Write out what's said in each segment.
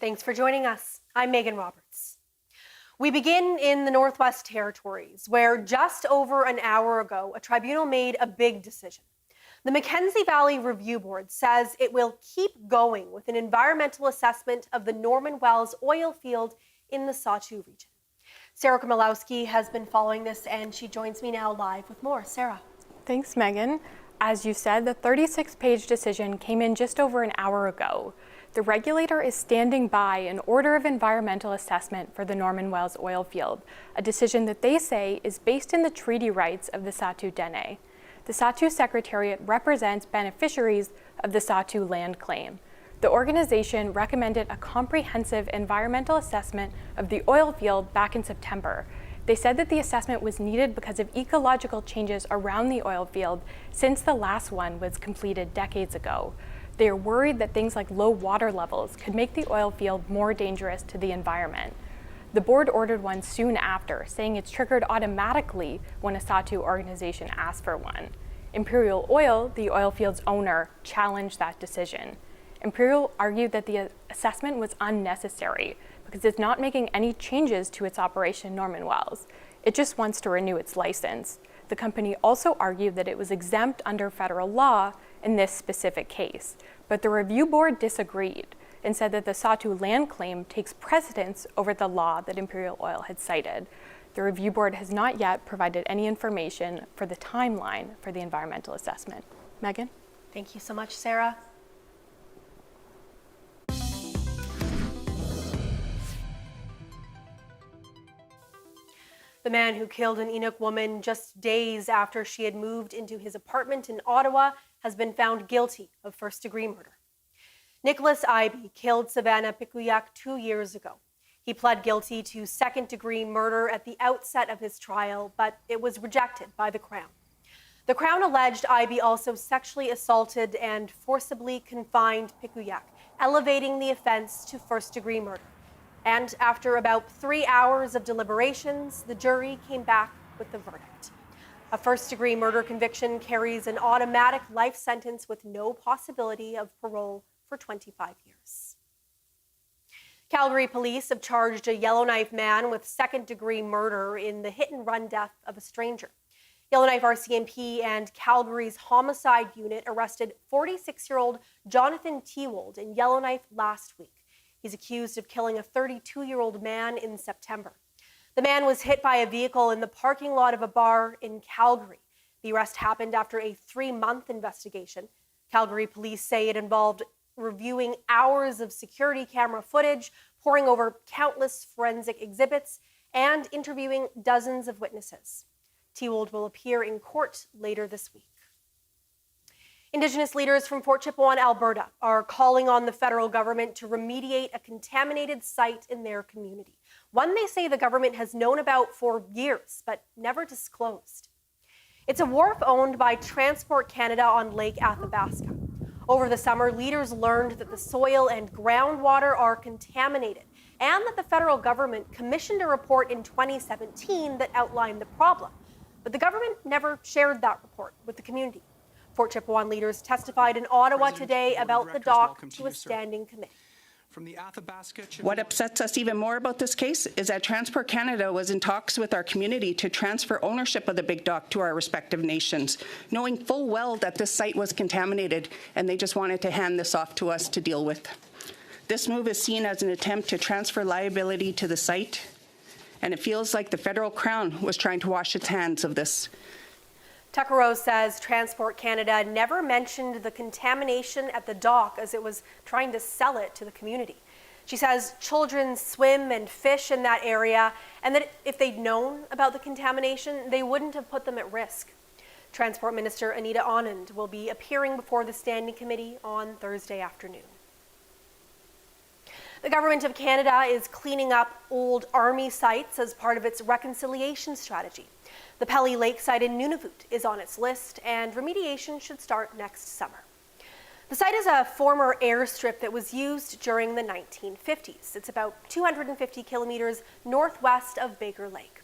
Thanks for joining us. I'm Megan Roberts. We begin in the Northwest Territories, where just over an hour ago, a tribunal made a big decision. The Mackenzie Valley Review Board says it will keep going with an environmental assessment of the Norman Wells oil field in the Sahtu region. Sarah Komolowski has been following this, and she joins me now live with more. Sarah. Thanks, Megan. As you said, the 36-page decision came in just over an hour ago. The regulator is standing by an order of environmental assessment for the Norman Wells oil field, a decision that they say is based in the treaty rights of the Sahtu Dene. The Sahtu Secretariat represents beneficiaries of the Sahtu land claim. The organization recommended a comprehensive environmental assessment of the oil field back in September. They said that the assessment was needed because of ecological changes around the oil field since the last one was completed decades ago. They are worried that things like low water levels could make the oil field more dangerous to the environment. The board ordered one soon after, saying it's triggered automatically when a Sahtu organization asks for one. Imperial Oil, the oil field's owner, challenged that decision. Imperial argued that the assessment was unnecessary because it's not making any changes to its operation, Norman Wells. It just wants to renew its license. The company also argued that it was exempt under federal law in this specific case, but the review board disagreed and said that the Sahtu land claim takes precedence over the law that Imperial Oil had cited. The review board has not yet provided any information for the timeline for the environmental assessment. Megan? Thank you so much, Sarah. The man who killed an Inuk woman just days after she had moved into his apartment in Ottawa has been found guilty of first-degree murder. Nicholas Ivey killed Savannah Pikuyak 2 years ago. He pled guilty to second-degree murder at the outset of his trial, but it was rejected by the Crown. The Crown alleged Ivey also sexually assaulted and forcibly confined Pikuyak, elevating the offense to first-degree murder. And after about 3 hours of deliberations, the jury came back with the verdict. A first-degree murder conviction carries an automatic life sentence with no possibility of parole for 25 years. Calgary police have charged a Yellowknife man with second-degree murder in the hit-and-run death of a stranger. Yellowknife RCMP and Calgary's homicide unit arrested 46-year-old Jonathan Tewold in Yellowknife last week. He's accused of killing a 32-year-old man in September. The man was hit by a vehicle in the parking lot of a bar in Calgary. The arrest happened after a 3-month investigation. Calgary police say it involved reviewing hours of security camera footage, poring over countless forensic exhibits, and interviewing dozens of witnesses. Tewold will appear in court later this week. Indigenous leaders from Fort Chipewyan, Alberta, are calling on the federal government to remediate a contaminated site in their community, one they say the government has known about for years, but never disclosed. It's a wharf owned by Transport Canada on Lake Athabasca. Over the summer, leaders learned that the soil and groundwater are contaminated, and that the federal government commissioned a report in 2017 that outlined the problem. But the government never shared that report with the community. Fort Chipewyan leaders testified in Ottawa today about the dock to a standing committee. From the Athabasca. What upsets us even more about this case is that Transport Canada was in talks with our community to transfer ownership of the big dock to our respective nations, knowing full well that this site was contaminated, and they just wanted to hand this off to us to deal with. This move is seen as an attempt to transfer liability to the site, and it feels like the federal crown was trying to wash its hands of this. Tucker Rose says Transport Canada never mentioned the contamination at the dock as it was trying to sell it to the community. She says children swim and fish in that area, and that if they'd known about the contamination, they wouldn't have put them at risk. Transport Minister Anita Anand will be appearing before the Standing Committee on Thursday afternoon. The Government of Canada is cleaning up old Army sites as part of its reconciliation strategy. The Pelly Lake site in Nunavut is on its list, and remediation should start next summer. The site is a former airstrip that was used during the 1950s. It's about 250 kilometers northwest of Baker Lake.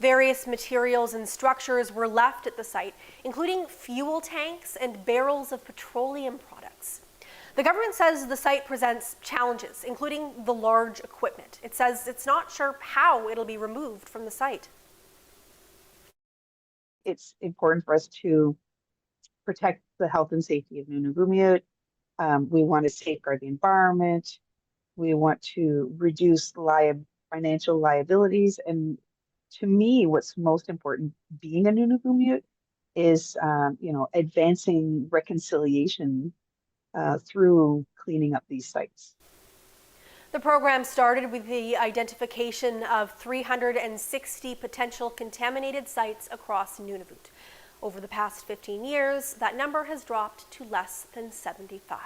Various materials and structures were left at the site, including fuel tanks and barrels of petroleum products. The government says the site presents challenges, including the large equipment. It says it's not sure how it'll be removed from the site. It's important for us to protect the health and safety of Nunavummiut. We want to safeguard the environment. We want to reduce financial liabilities. And to me, what's most important being a Nunavummiut is, advancing reconciliation through cleaning up these sites. The program started with the identification of 360 potential contaminated sites across Nunavut. Over the past 15 years, that number has dropped to less than 75.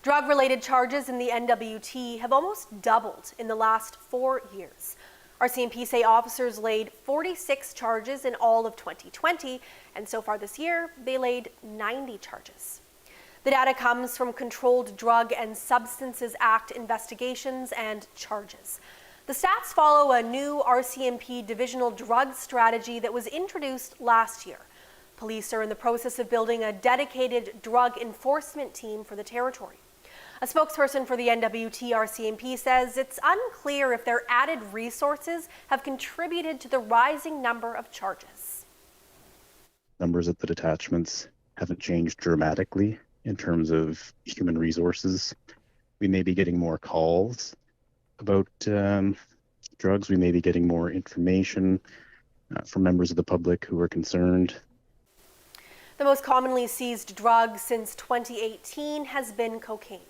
Drug-related charges in the NWT have almost doubled in the last 4 years. RCMP say officers laid 46 charges in all of 2020, and so far this year, they laid 90 charges. The data comes from Controlled Drug and Substances Act investigations and charges. The stats follow a new RCMP divisional drug strategy that was introduced last year. Police are in the process of building a dedicated drug enforcement team for the territory. A spokesperson for the NWT RCMP says it's unclear if their added resources have contributed to the rising number of charges. Numbers at the detachments haven't changed dramatically in terms of human resources. We may be getting more calls about drugs. We may be getting more information from members of the public who are concerned. The most commonly seized drug since 2018 has been cocaine.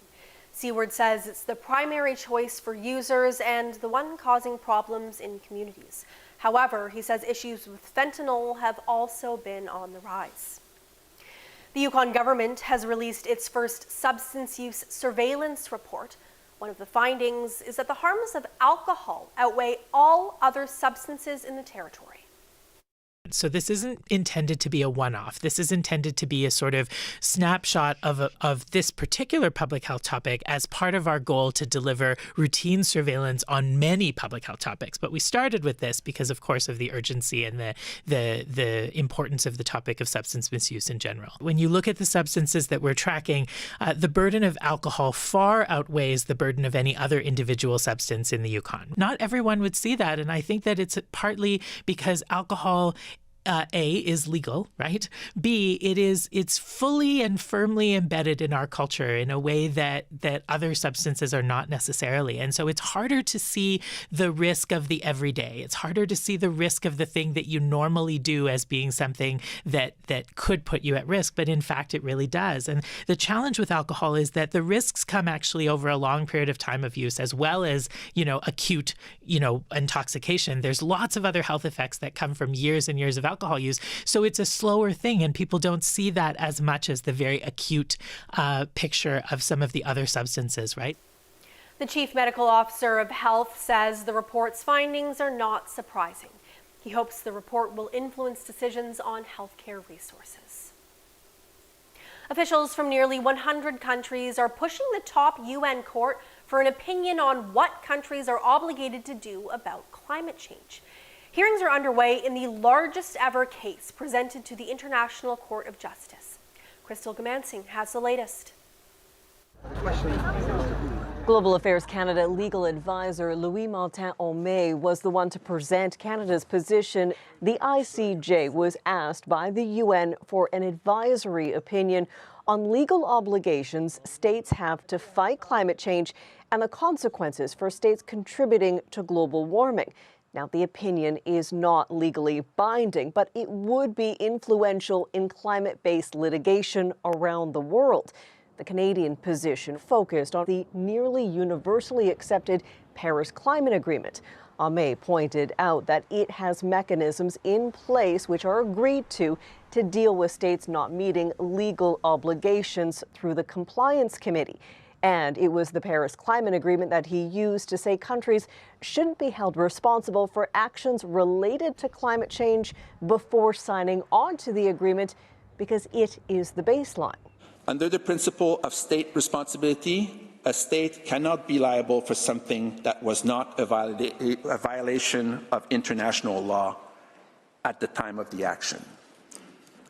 Seaward says it's the primary choice for users and the one causing problems in communities. However, he says issues with fentanyl have also been on the rise. The Yukon government has released its first substance use surveillance report. One of the findings is that the harms of alcohol outweigh all other substances in the territory. So this isn't intended to be a one-off. This is intended to be a sort of snapshot of this particular public health topic as part of our goal to deliver routine surveillance on many public health topics. But we started with this because, of course, of the urgency and the importance of the topic of substance misuse in general. When you look at the substances that we're tracking, the burden of alcohol far outweighs the burden of any other individual substance in the Yukon. Not everyone would see that, and I think that it's partly because alcohol A, is legal, right? B, it's fully and firmly embedded in our culture in a way that other substances are not necessarily. And so it's harder to see the risk of the everyday. It's harder to see the risk of the thing that you normally do as being something that could put you at risk, but in fact it really does. And the challenge with alcohol is that the risks come actually over a long period of time of use, as well as, acute, intoxication. There's lots of other health effects that come from years and years of alcohol use. So it's a slower thing, and people don't see that as much as the very acute picture of some of the other substances, right? The Chief Medical Officer of Health says the report's findings are not surprising. He hopes the report will influence decisions on healthcare resources. Officials from nearly 100 countries are pushing the top UN court for an opinion on what countries are obligated to do about climate change. Hearings are underway in the largest ever case presented to the International Court of Justice. Crystal Gamansing has the latest. Global Affairs Canada legal advisor Louis Martin-Homais was the one to present Canada's position. The ICJ was asked by the UN for an advisory opinion on legal obligations states have to fight climate change and the consequences for states contributing to global warming. Now, the opinion is not legally binding, but it would be influential in climate-based litigation around the world. The Canadian position focused on the nearly universally accepted Paris Climate Agreement. Homais pointed out that it has mechanisms in place which are agreed to deal with states not meeting legal obligations through the Compliance Committee. And it was the Paris Climate Agreement that he used to say countries shouldn't be held responsible for actions related to climate change before signing on to the agreement because it is the baseline. Under the principle of state responsibility, a state cannot be liable for something that was not a violation of international law at the time of the action.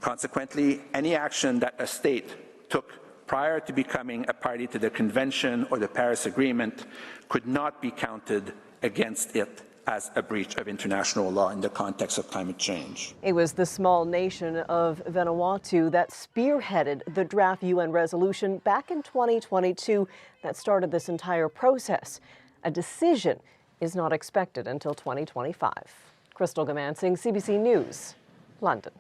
Consequently, any action that a state took prior to becoming a party to the Convention or the Paris Agreement could not be counted against it as a breach of international law in the context of climate change. It was the small nation of Vanuatu that spearheaded the draft UN resolution back in 2022 that started this entire process. A decision is not expected until 2025. Crystal Gamansing, CBC News, London.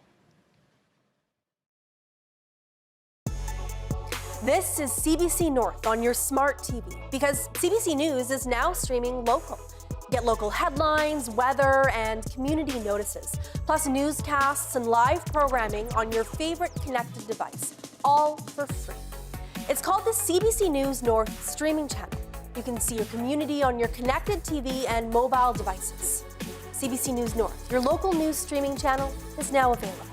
This is CBC North on your smart TV because CBC News is now streaming local. Get local headlines, weather, and community notices, plus newscasts and live programming on your favorite connected device, all for free. It's called the CBC News North streaming channel. You can see your community on your connected TV and mobile devices. CBC News North, your local news streaming channel, is now available.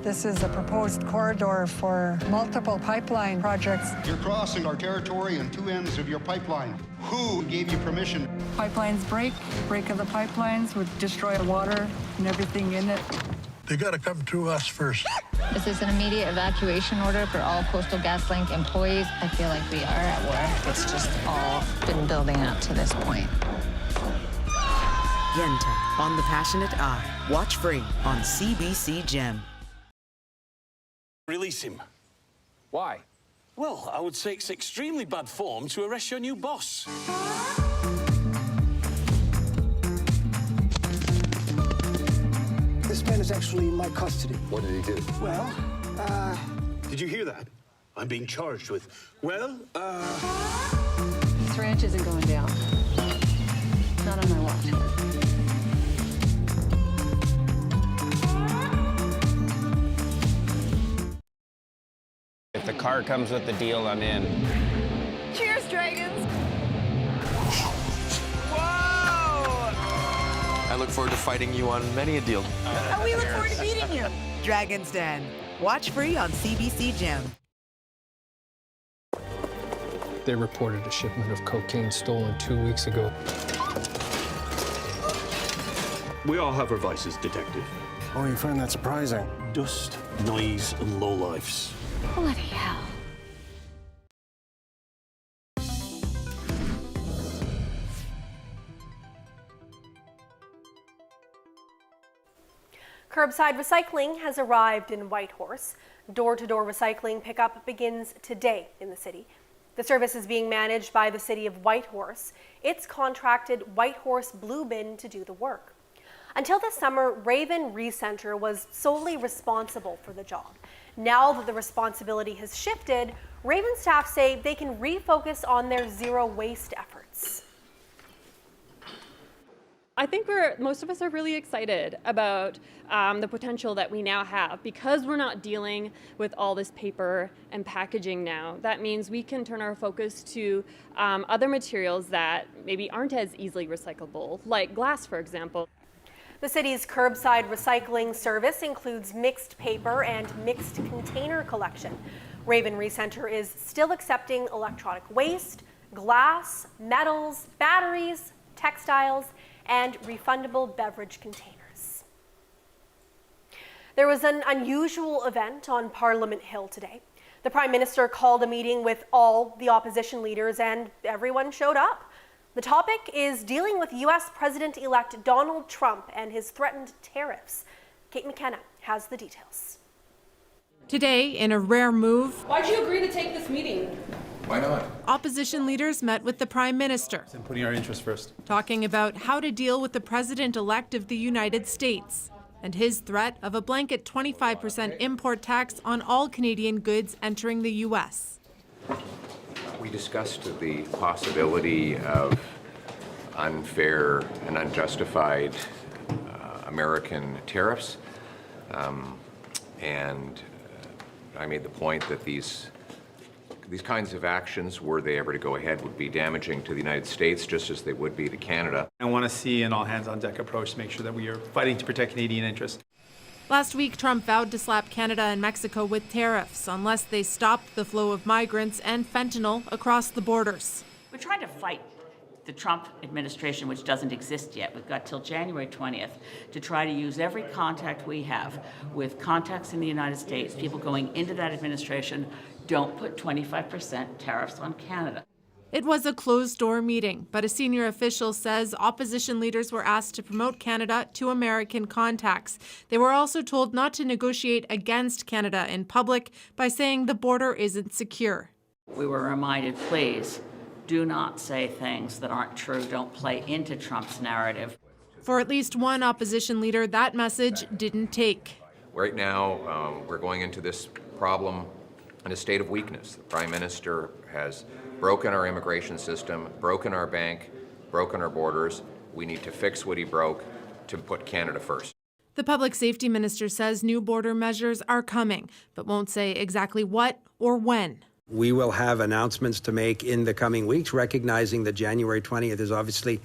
This is a proposed corridor for multiple pipeline projects. You're crossing our territory on two ends of your pipeline. Who gave you permission? Pipelines break of the pipelines would destroy the water and everything in it. They got to come through us first. Is this an immediate evacuation order for all Coastal GasLink employees? I feel like we are at war. It's just all been building up to this point. Yenta on The Passionate Eye. Watch free on CBC Gem. Release him. Why? Well, I would say it's extremely bad form to arrest your new boss. This man is actually in my custody. What did he do? Well, Did you hear that? I'm being charged with, This ranch isn't going down. Not on my watch. if the car comes with the deal, I'm in. Cheers, dragons! I look forward to fighting you on many a deal. And we look forward to meeting you. Dragon's Den. Watch free on CBC Gem. They reported a shipment of cocaine stolen 2 weeks ago. We all have our vices, Detective. Oh, you find that surprising? Dust, noise, and lowlifes. Bloody hell. Curbside recycling has arrived in Whitehorse. Door-to-door recycling pickup begins today in the city. The service is being managed by the city of Whitehorse. It's contracted Whitehorse Blue Bin to do the work. Until this summer, Raven Recenter was solely responsible for the job. Now that the responsibility has shifted, Raven staff say they can refocus on their zero waste efforts. I think most of us are really excited about the potential that we now have because we're not dealing with all this paper and packaging now. That means we can turn our focus to other materials that maybe aren't as easily recyclable, like glass, for example. The city's curbside recycling service includes mixed paper and mixed container collection. Raven Recenter is still accepting electronic waste, glass, metals, batteries, textiles, and refundable beverage containers. There was an unusual event on Parliament Hill today. The Prime Minister called a meeting with all the opposition leaders and everyone showed up. The topic is dealing with U.S. President-elect Donald Trump and his threatened tariffs. Kate McKenna has the details. Today, in a rare move, Why'd you agree to take this meeting? Why not? opposition leaders met with the Prime Minister, And putting our interests first. talking about how to deal with the President-elect of the United States and his threat of a blanket 25% import tax on all Canadian goods entering the U.S. We discussed the possibility of unfair and unjustified American tariffs, and I made the point that these kinds of actions, were they ever to go ahead, would be damaging to the United States just as they would be to Canada. I want to see an all-hands-on-deck approach to make sure that we are fighting to protect Canadian interests. Last week, Trump vowed to slap Canada and Mexico with tariffs unless they stopped the flow of migrants and fentanyl across the borders. We're trying to fight the Trump administration, which doesn't exist yet. We've got till January 20th to try to use every contact we have with contacts in the United States, people going into that administration. Don't put 25% tariffs on Canada. It was a closed-door meeting, but a senior official says opposition leaders were asked to promote Canada to American contacts. They were also told not to negotiate against Canada in public by saying the border isn't secure. We were reminded, please, do not say things that aren't true. Don't play into Trump's narrative. For at least one opposition leader, that message didn't take. Right now, we're going into this problem in a state of weakness. The Prime Minister has broken our immigration system, broken our bank, broken our borders. We need to fix what he broke to put Canada first. The public safety minister says new border measures are coming, but won't say exactly what or when. We will have announcements to make in the coming weeks, recognizing that January 20th is obviously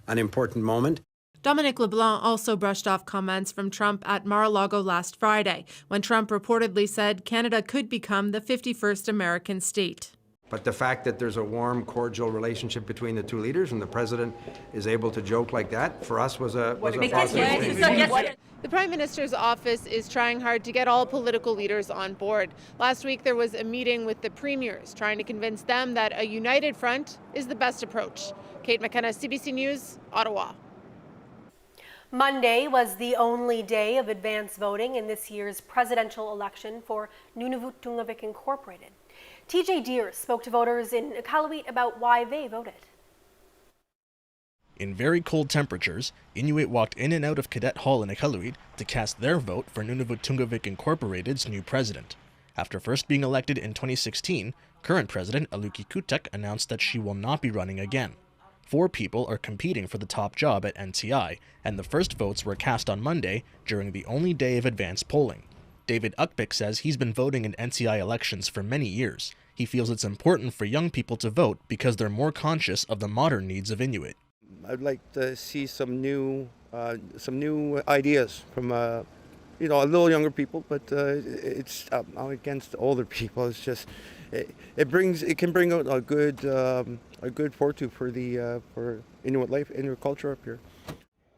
an important moment. Dominic LeBlanc also brushed off comments from Trump at Mar-a-Lago last Friday, when Trump reportedly said Canada could become the 51st American state. But the fact that there's a warm, cordial relationship between the two leaders and the president is able to joke like that, for us was a positive thing. The Prime Minister's office is trying hard to get all political leaders on board. Last week, there was a meeting with the premiers, trying to convince them that a united front is the best approach. Kate McKenna, CBC News, Ottawa. Monday was the only day of advance voting in this year's presidential election for Nunavut Tungavik Incorporated. TJ Deere spoke to voters in Iqaluit about why they voted. In very cold temperatures, Inuit walked in and out of Cadet Hall in Iqaluit to cast their vote for Nunavut Tungavik Incorporated's new president. After first being elected in 2016, current president Aluki Kutek announced that she will not be running again. 4 people are competing for the top job at NTI, and the first votes were cast on Monday during the only day of advance polling. David Ukpik says he's been voting in NTI elections for many years. He feels it's important for young people to vote because they're more conscious of the modern needs of Inuit. I'd like to see some new ideas from a little younger people, but it's not against older people. It's just it can bring out a good fortune for Inuit life, Inuit culture up here.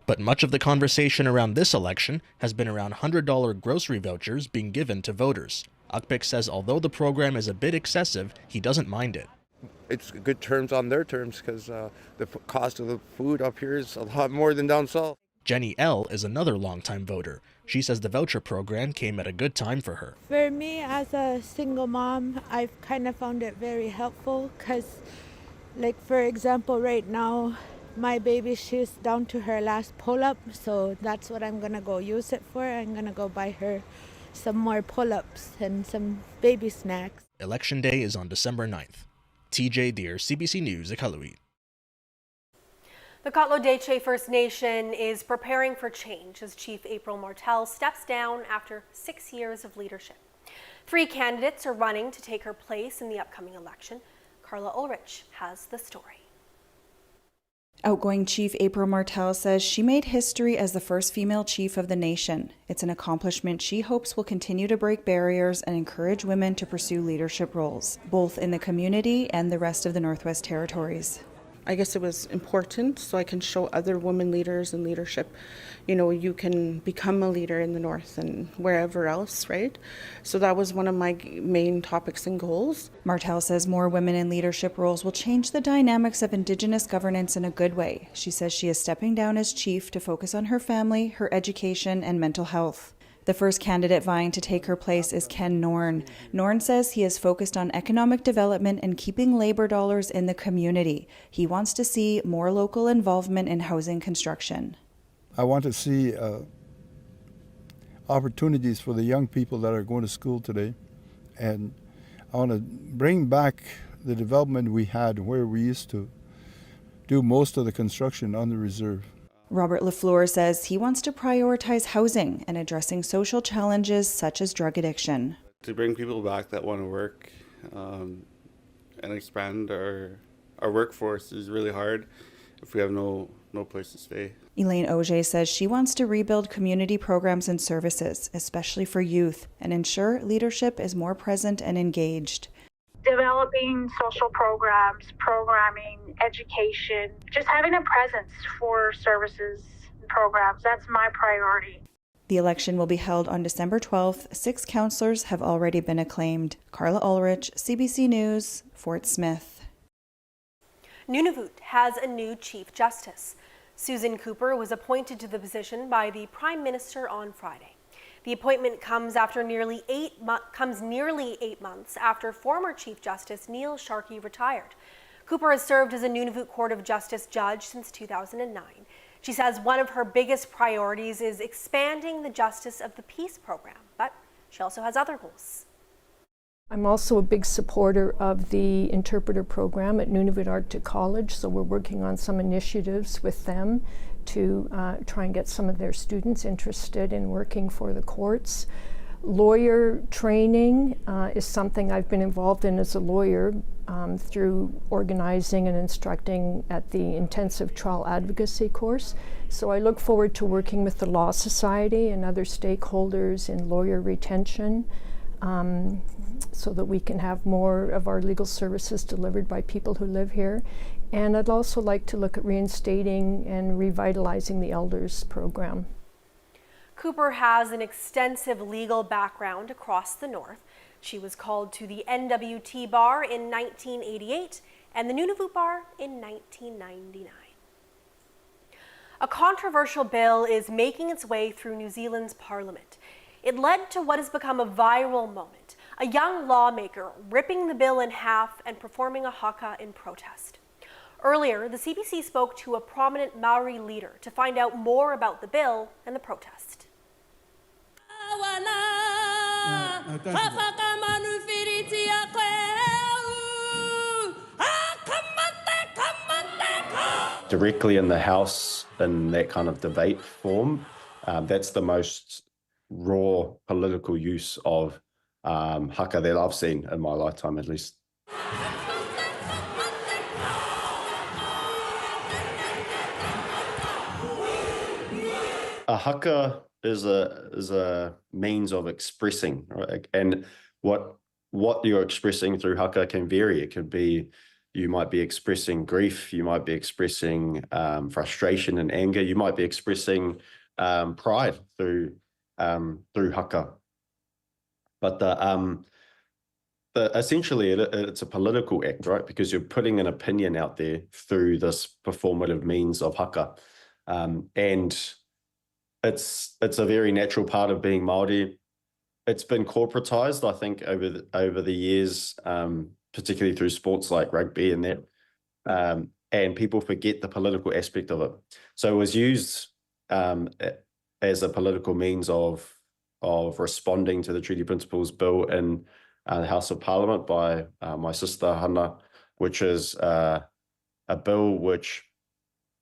But much of the conversation around this election has been around $100 grocery vouchers being given to voters. Ukpik says although the program is a bit excessive, he doesn't mind it. It's good terms on their terms because the cost of the food up here is a lot more than down south. Jenny L. is another longtime voter. She says the voucher program came at a good time for her. For me, as a single mom, I've kind of found it very helpful because, like, for example, right now, my baby, she's down to her last pull-up, so that's what I'm going to go use it for. I'm going to go buy her some more pull-ups and some baby snacks. Election day is on December 9th. TJ Deere, CBC News, Iqaluit. The Ka'lo Deche First Nation is preparing for change as Chief April Martel steps down after 6 years of leadership. 3 candidates are running to take her place in the upcoming election. Carla Ulrich has the story. Outgoing Chief April Martel says she made history as the first female chief of the nation. It's an accomplishment she hopes will continue to break barriers and encourage women to pursue leadership roles, both in the community and the rest of the Northwest Territories. I guess it was important so I can show other women leaders in leadership, you can become a leader in the North and wherever else, right? So that was one of my main topics and goals. Martel says more women in leadership roles will change the dynamics of Indigenous governance in a good way. She says she is stepping down as chief to focus on her family, her education, and mental health. The first candidate vying to take her place is Ken Norn. Norn says he is focused on economic development and keeping labor dollars in the community. He wants to see more local involvement in housing construction. I want to see opportunities for the young people that are going to school today. And I want to bring back the development we had where we used to do most of the construction on the reserve. Robert Lafleur says he wants to prioritize housing and addressing social challenges such as drug addiction. To bring people back that want to work and expand our workforce is really hard if we have no place to stay. Elaine Auger says she wants to rebuild community programs and services, especially for youth, and ensure leadership is more present and engaged. developing social programs, programming, education, just having a presence for services and programs. That's my priority. The election will be held on December 12th. 6 councillors have already been acclaimed. Carla Ulrich, CBC News, Fort Smith. Nunavut has a new Chief Justice. Susan Cooper was appointed to the position by the Prime Minister on Friday. The appointment comes nearly 8 months after former Chief Justice Neil Sharkey retired. Cooper has served as a Nunavut Court of Justice judge since 2009. She says one of her biggest priorities is expanding the Justice of the Peace program, but she also has other goals. I'm also a big supporter of the interpreter program at Nunavut Arctic College, so we're working on some initiatives with them to try and get some of their students interested in working for the courts. Lawyer training is something I've been involved in as a lawyer through organizing and instructing at the intensive trial advocacy course. So I look forward to working with the Law Society and other stakeholders in lawyer retention so that we can have more of our legal services delivered by people who live here. And I'd also like to look at reinstating and revitalizing the Elders program. Cooper has an extensive legal background across the North. She was called to the NWT Bar in 1988 and the Nunavut Bar in 1999. A controversial bill is making its way through New Zealand's parliament. It led to what has become a viral moment, a young lawmaker ripping the bill in half and performing a haka in protest. Earlier, the CBC spoke to a prominent Maori leader to find out more about the bill and the protest. Directly in the House, in that kind of debate form, that's the most raw political use of haka that I've seen in my lifetime, at least. A haka is a means of expressing, right? And what you're expressing through haka can vary. It could be, you might be expressing grief, you might be expressing frustration and anger, you might be expressing pride through haka. But essentially it's a political act, right? Because you're putting an opinion out there through this performative means of haka, and it's a very natural part of being Māori. It's been corporatized, I think, over the years, particularly through sports like rugby and that, and people forget the political aspect of it. So it was used as a political means of responding to the Treaty Principles Bill in the House of Parliament by my sister Hannah, which is a bill which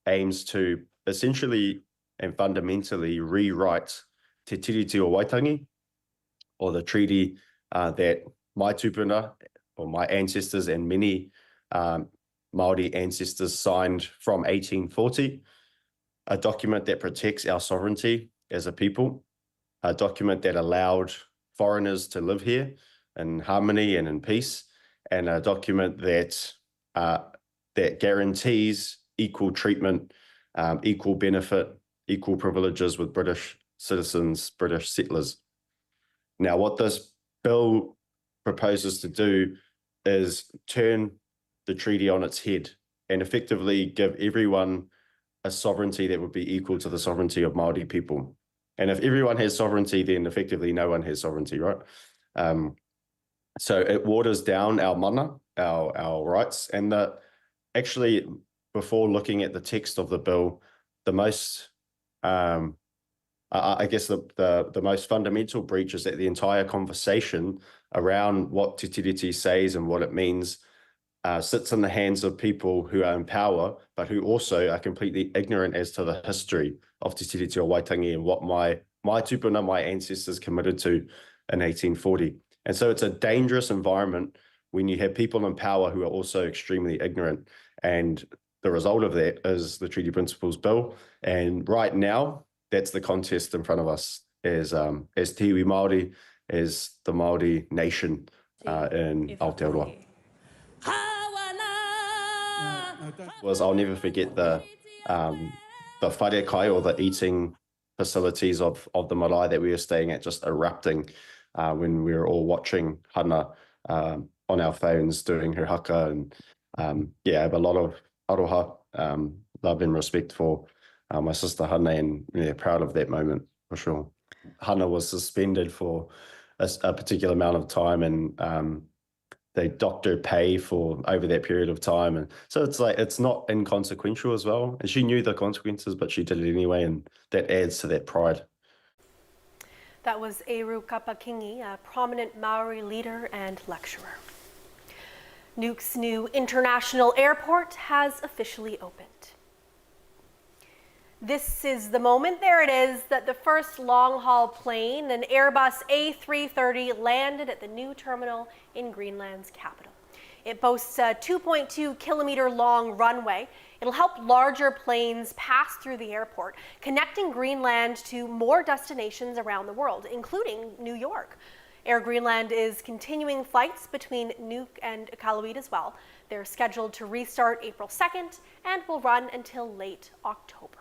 aims to essentially and fundamentally rewrite Te Tiriti o Waitangi, or the treaty that my tupuna, or my ancestors and many Māori ancestors signed from 1840, a document that protects our sovereignty as a people, a document that allowed foreigners to live here in harmony and in peace, and a document that guarantees equal treatment, equal benefit, equal privileges with British citizens, British settlers. Now, what this bill proposes to do is turn the treaty on its head and effectively give everyone a sovereignty that would be equal to the sovereignty of Māori people. And if everyone has sovereignty, then effectively no one has sovereignty, right? So it waters down our mana, our rights, and actually, before looking at the text of the bill, the most I guess the most fundamental breach is that the entire conversation around what Te Tiriti says and what it means sits in the hands of people who are in power, but who also are completely ignorant as to the history of Te Tiriti o Waitangi and what my tupuna, my ancestors, committed to in 1840. And so it's a dangerous environment when you have people in power who are also extremely ignorant. And the result of that is the Treaty Principles Bill. And right now, that's the contest in front of us as Te Iwi Māori, as the Māori nation in Aotearoa. I'll never forget the whare kai, or the eating facilities of the marae that we were staying at, just erupting when we were all watching Hana on our phones doing her haka. And I have a lot of aroha, love and respect for my sister Hana, and proud of that moment for sure. Hana was suspended for a particular amount of time, and they docked her pay for over that period of time. And so it's not inconsequential as well. And she knew the consequences, but she did it anyway, and that adds to that pride. That was Eru Kapakingi, a prominent Maori leader and lecturer. Nuuk's new international airport has officially opened. This is the moment, there it is, that the first long-haul plane, an Airbus A330, landed at the new terminal in Greenland's capital. It boasts a 2.2-kilometer long runway. It'll help larger planes pass through the airport, connecting Greenland to more destinations around the world, including New York. Air Greenland is continuing flights between Nuuk and Iqaluit as well. They're scheduled to restart April 2nd and will run until late October.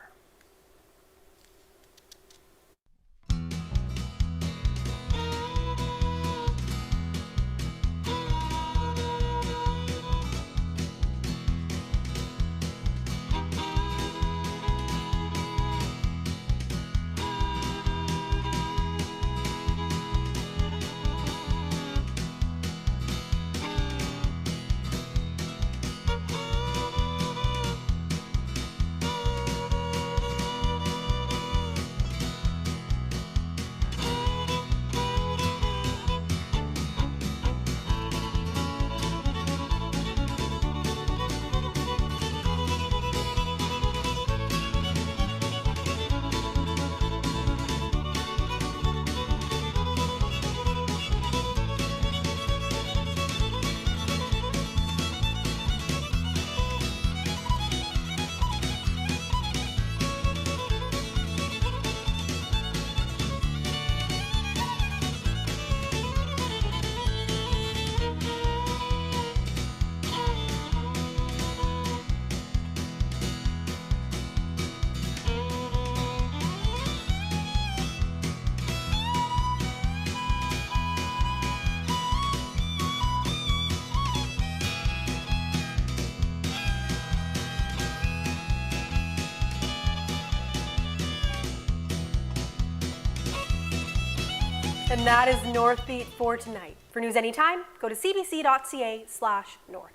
And that is Northbeat for tonight. For news anytime, go to cbc.ca/north.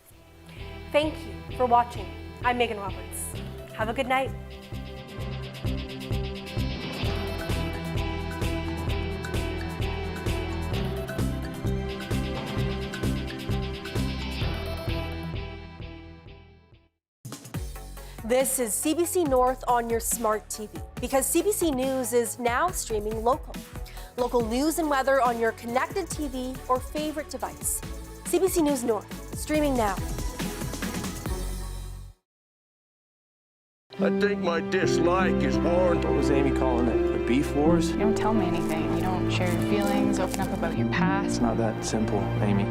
Thank you for watching. I'm Megan Roberts. Have a good night. This is CBC North on your smart TV, because CBC News is now streaming local. Local news and weather on your connected TV or favorite device. CBC News North, streaming now. I think my dislike is warranted. What was Amy calling it? The beef wars? You don't tell me anything. You don't share your feelings, open up about your past. It's not that simple, Amy.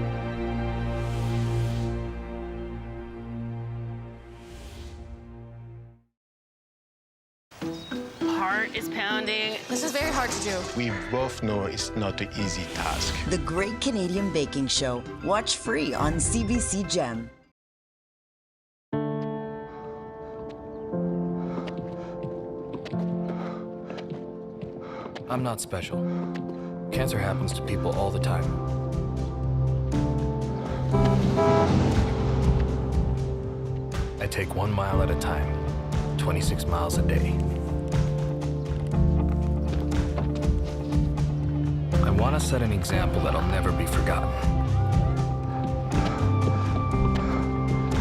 Heart is pounding. This is very hard to do. We both know it's not an easy task. The Great Canadian Baking Show. Watch free on CBC Gem. I'm not special. Cancer happens to people all the time. I take 1 mile at a time, 26 miles a day. I want to set an example that'll never be forgotten.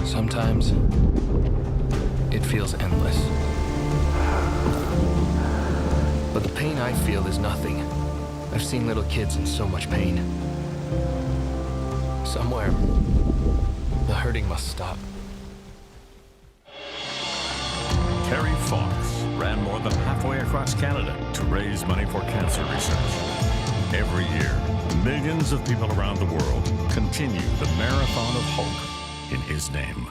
Sometimes it feels endless. But the pain I feel is nothing. I've seen little kids in so much pain. Somewhere, the hurting must stop. Terry Fox ran more than halfway across Canada to raise money for cancer research. Every year, millions of people around the world continue the marathon of hope in his name.